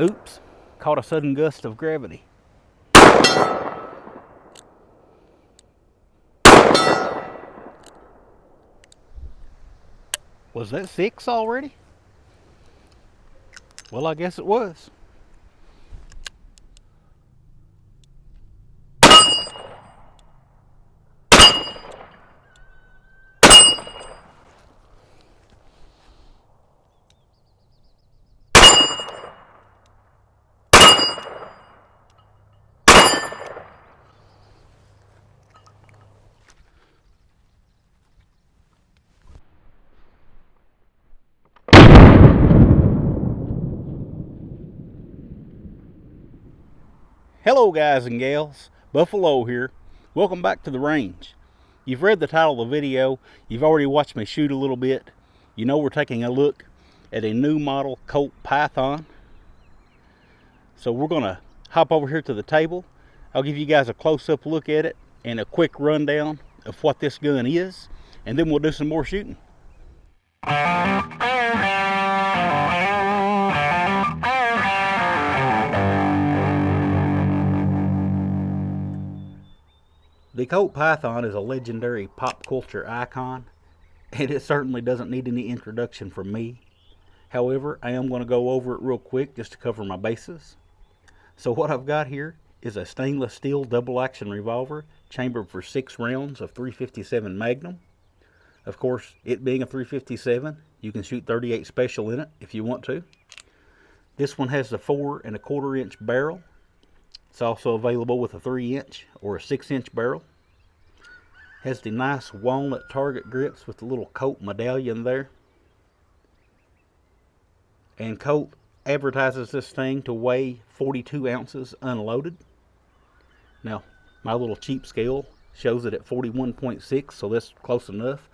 Oops, caught a sudden gust of gravity. Was that 6 already? Well, I guess it was. Hello guys and gals, Buffalo here. Welcome back to the range. You've read the title of the video, you've already watched me shoot a little bit. You know we're taking a look at a new model Colt Python. So we're going to hop over here to the table. I'll give you guys a close-up look at it and a quick rundown of what this gun is, and then we'll do some more shooting. The Colt Python is a legendary pop culture icon, and it certainly doesn't need any introduction from me. However, I am going to go over it real quick just to cover my bases. So what I've got here is a stainless steel double action revolver chambered for 6 rounds of .357 Magnum. Of course, it being a .357, you can shoot .38 special in it if you want to. This one has the 4 1/4 inch barrel. It's also available with a 3-inch or a 6-inch barrel. Has the nice walnut target grips with the little Colt medallion there. And Colt advertises this thing to weigh 42 ounces unloaded. Now, my little cheap scale shows it at 41.6, so that's close enough.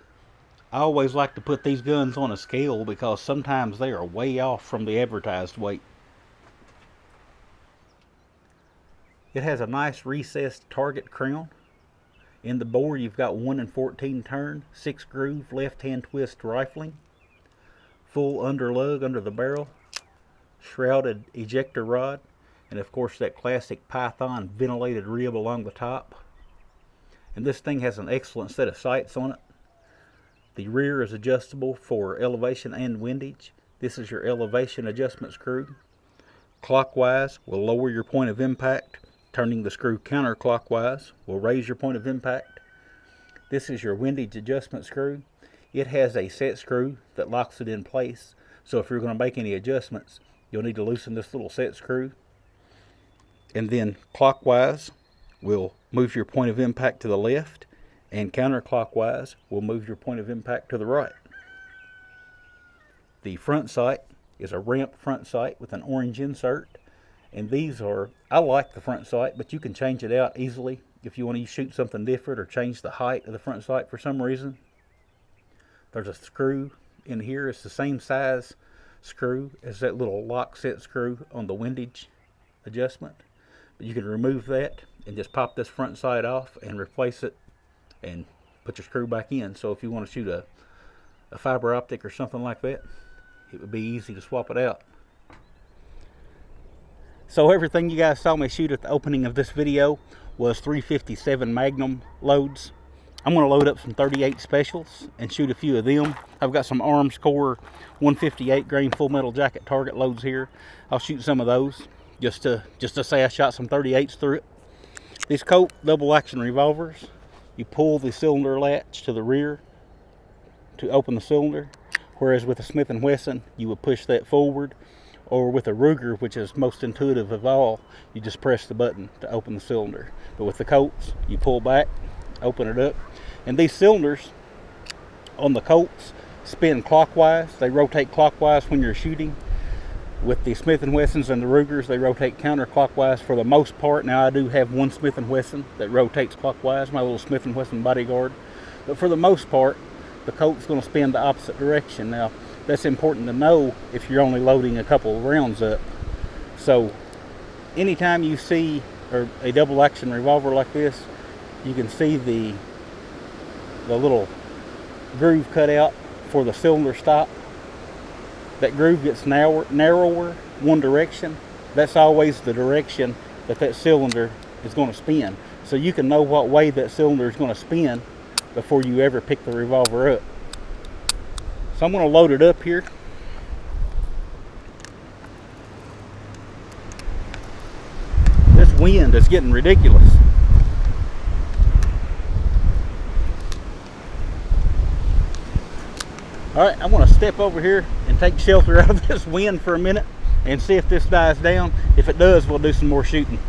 I always like to put these guns on a scale because sometimes they are way off from the advertised weight. It has a nice recessed target crown. In the bore you've got 1 14 turn, 6 groove left hand twist rifling, full underlug under the barrel, shrouded ejector rod, and of course that classic Python ventilated rib along the top. And this thing has an excellent set of sights on it. The rear is adjustable for elevation and windage. This is your elevation adjustment screw. Clockwise will lower your point of impact. Turning the screw counterclockwise will raise your point of impact. This is your windage adjustment screw. It has a set screw that locks it in place. So if you're going to make any adjustments, you'll need to loosen this little set screw. And then clockwise will move your point of impact to the left, and counterclockwise will move your point of impact to the right. The front sight is a ramp front sight with an orange insert. And these are, I like the front sight, but you can change it out easily if you want to shoot something different or change the height of the front sight for some reason. There's a screw in here. It's the same size screw as that little lock set screw on the windage adjustment. But you can remove that and just pop this front sight off and replace it and put your screw back in. So if you want to shoot a fiber optic or something like that, it would be easy to swap it out. So everything you guys saw me shoot at the opening of this video was .357 Magnum loads. I'm going to load up some .38 specials and shoot a few of them. I've got some Armscore 158 grain full metal jacket target loads here. I'll shoot some of those just to say I shot some .38s through it. These Colt double action revolvers, you pull the cylinder latch to the rear to open the cylinder, whereas with a Smith & Wesson you would push that forward. Or with a Ruger, which is most intuitive of all, you just press the button to open the cylinder. But with the Colts, you pull back, open it up. And these cylinders on the Colts spin clockwise. They rotate clockwise when you're shooting. With the Smith & Wessons and the Rugers, they rotate counterclockwise for the most part. Now I do have one Smith & Wesson that rotates clockwise, my little Smith & Wesson Bodyguard. But for the most part, the Colt's going to spin the opposite direction. Now, that's important to know if you're only loading a couple of rounds up. So anytime you see a double action revolver like this, you can see the little groove cut out for the cylinder stop. That groove gets narrower one direction that's always the direction that cylinder is going to spin. So you can know what way that cylinder is going to spin before you ever pick the revolver up. So I'm going to load it up here. This wind is getting ridiculous. Alright, I'm going to step over here and take shelter out of this wind for a minute and see if this dies down. If it does, we'll do some more shooting.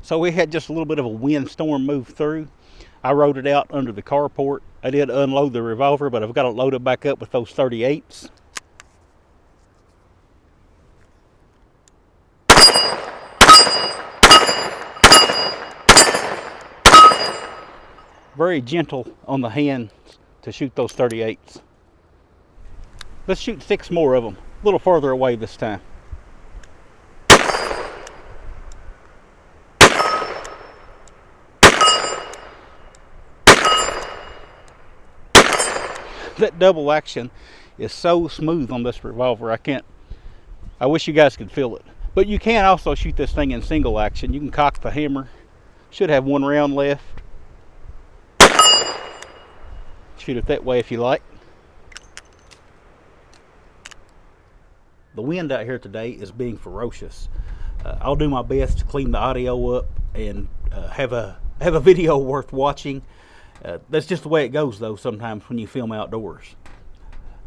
So we had just a little bit of a windstorm move through. I rode it out under the carport. I did unload the revolver, but I've got it loaded back up with those 38s. Very gentle on the hands to shoot those 38s. Let's shoot 6 more of them, a little farther away this time. That double action is so smooth on this revolver. I wish you guys could feel it. But you can also shoot this thing in single action. You can cock the hammer. Should have 1 round left. Shoot it that way if you like. The wind out here today is being ferocious. I'll do my best to clean the audio up and have a video worth watching. That's just the way it goes though sometimes when you film outdoors.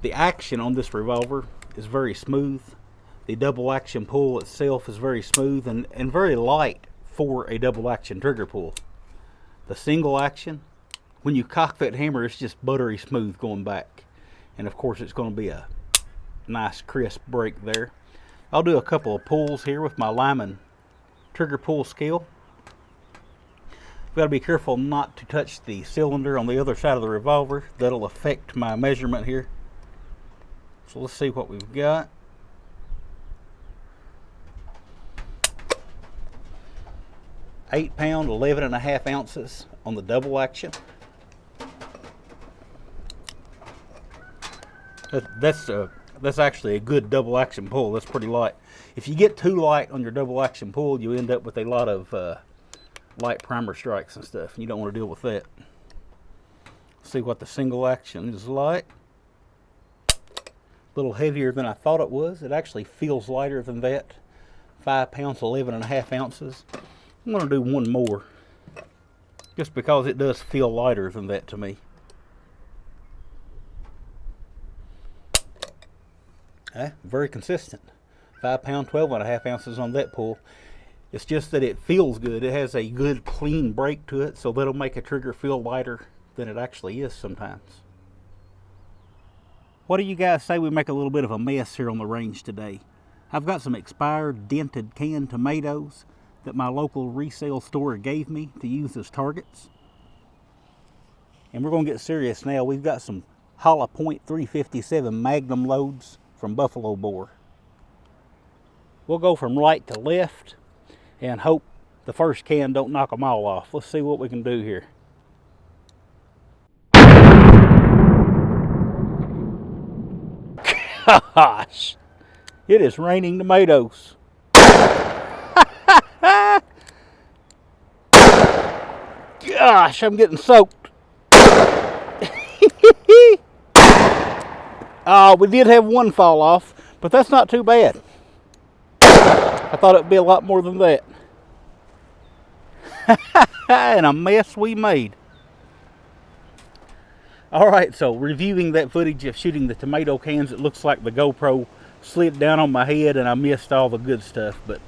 The action on this revolver is very smooth. The double action pull itself is very smooth and very light for a double action trigger pull. The single action, when you cock that hammer, it's just buttery smooth going back. And of course it's going to be a nice crisp break there. I'll do a couple of pulls here with my Lyman trigger pull scale. I've got to be careful not to touch the cylinder on the other side of the revolver. That'll affect my measurement here. So let's see what we've got. £8, 11.5 ounces on the double action. That's actually a good double action pull. That's pretty light. If you get too light on your double action pull, you end up with a lot of light primer strikes and stuff, and you don't want to deal with that. See what the single action is like. A little heavier than I thought it was. It actually feels lighter than that. 5 pounds, 11.5 ounces. I'm going to do 1 more, just because it does feel lighter than that to me. Very consistent. 5 pound, 12.5 ounces on that pull. It's just that it feels good. It has a good clean break to it, so that'll make a trigger feel lighter than it actually is sometimes. What do you guys say we make a little bit of a mess here on the range today? I've got some expired dented canned tomatoes that my local resale store gave me to use as targets. And we're going to get serious now. We've got some Hollow Point 357 Magnum loads from Buffalo Boar. We'll go from right to left and hope the first can don't knock them all off. Let's see what we can do here. Gosh, it is raining tomatoes. Gosh, I'm getting soaked. We did have 1 fall off, but that's not too bad. I thought it'd be a lot more than that. And a mess we made. Alright, so reviewing that footage of shooting the tomato cans, it looks like the GoPro slid down on my head and I missed all the good stuff. But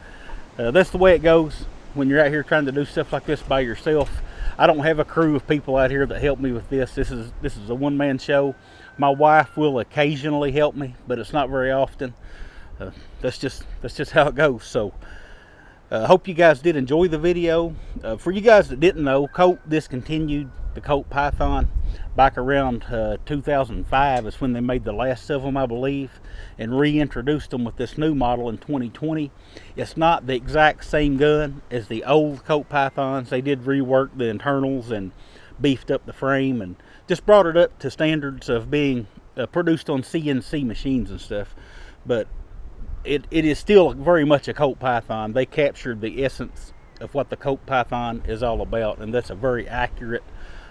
that's the way it goes when you're out here trying to do stuff like this by yourself. I don't have a crew of people out here that help me with this. This is a one-man show. My wife will occasionally help me, but it's not very often. That's just how it goes. So hope you guys did enjoy the video. For you guys that didn't know, Colt discontinued the Colt Python back around 2005 is when they made the last of them, I believe, and reintroduced them with this new model in 2020. It's not the exact same gun as the old Colt Pythons. They did rework the internals and beefed up the frame and just brought it up to standards of being produced on CNC machines and stuff, but it is still very much a Colt Python. They captured the essence of what the Colt Python is all about, and that's a very accurate,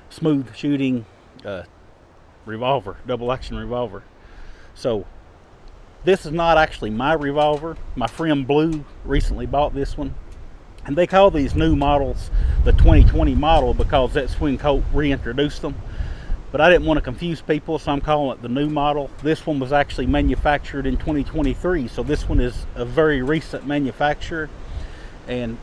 smooth shooting revolver, double action revolver. So this is not actually my revolver. My friend Blue recently bought this one, and they call these new models the 2020 model because that's when Colt reintroduced them. But I didn't want to confuse people, so I'm calling it the new model. This one was actually manufactured in 2023, so this one is a very recent manufacturer. And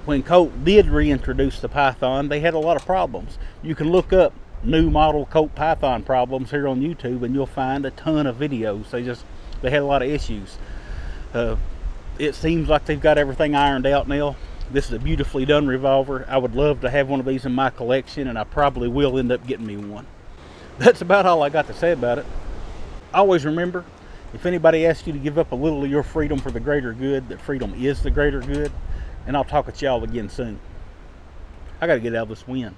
when Colt did reintroduce the Python, they had a lot of problems. You can look up new model Colt Python problems here on YouTube, and you'll find a ton of videos. They had a lot of issues. It seems like they've got everything ironed out now. This is a beautifully done revolver. I would love to have one of these in my collection, and I probably will end up getting me one. That's about all I got to say about it. Always remember, if anybody asks you to give up a little of your freedom for the greater good, that freedom is the greater good. And I'll talk with y'all again soon. I got to get out of this wind.